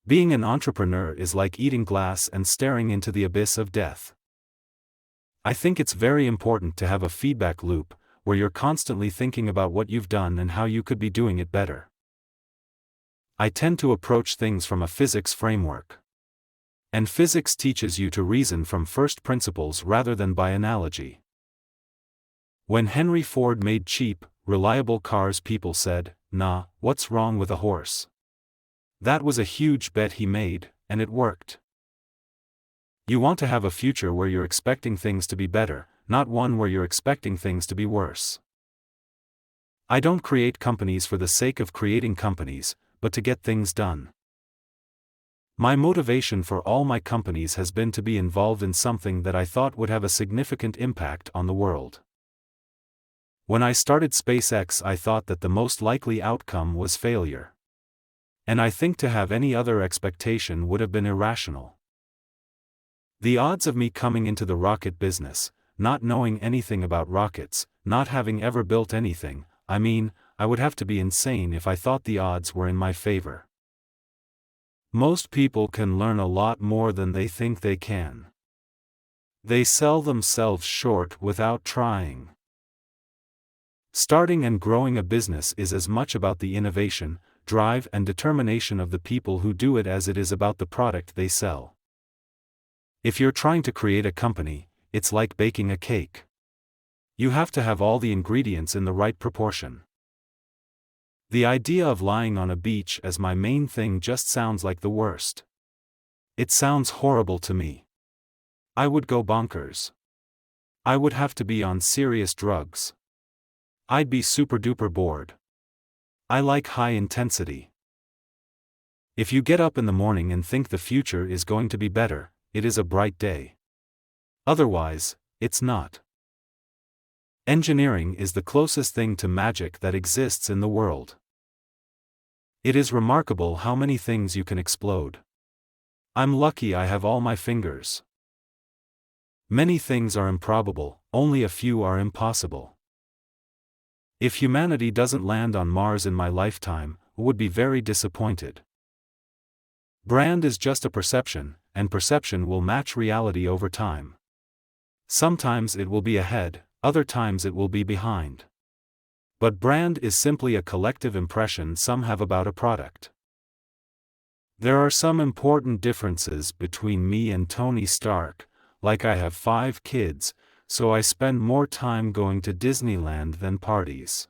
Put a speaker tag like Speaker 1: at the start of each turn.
Speaker 1: Being an entrepreneur is like eating glass and staring into the abyss of death. I think it's very important to have a feedback loop, where you're constantly thinking about what you've done and how you could be doing it better. I tend to approach things from a physics framework. And physics teaches you to reason from first principles rather than by analogy. When Henry Ford made cheap, reliable cars, people said, "Nah, what's wrong with a horse?" That was a huge bet he made, and it worked. You want to have a future where you're expecting things to be better, not one where you're expecting things to be worse. I don't create companies for the sake of creating companies, but to get things done. My motivation for all my companies has been to be involved in something that I thought would have a significant impact on the world. When I started SpaceX, I thought that the most likely outcome was failure. And I think to have any other expectation would have been irrational. The odds of me coming into the rocket business, not knowing anything about rockets, not having ever built anything, I would have to be insane if I thought the odds were in my favor. Most people can learn a lot more than they think they can. They sell themselves short without trying. Starting and growing a business is as much about the innovation, drive, and determination of the people who do it as it is about the product they sell. If you're trying to create a company, it's like baking a cake. You have to have all the ingredients in the right proportion. The idea of lying on a beach as my main thing just sounds like the worst. It sounds horrible to me. I would go bonkers. I would have to be on serious drugs. I'd be super duper bored. I like high intensity. If you get up in the morning and think the future is going to be better, it is a bright day. Otherwise, it's not. Engineering is the closest thing to magic that exists in the world. It is remarkable how many things you can explode. I'm lucky I have all my fingers. Many things are improbable, only a few are impossible. If humanity doesn't land on Mars in my lifetime, I would be very disappointed. Brand is just a perception, and perception will match reality over time. Sometimes it will be ahead, other times it will be behind. But brand is simply a collective impression some have about a product. There are some important differences between me and Tony Stark, like I have 5 kids, so I spend more time going to Disneyland than parties.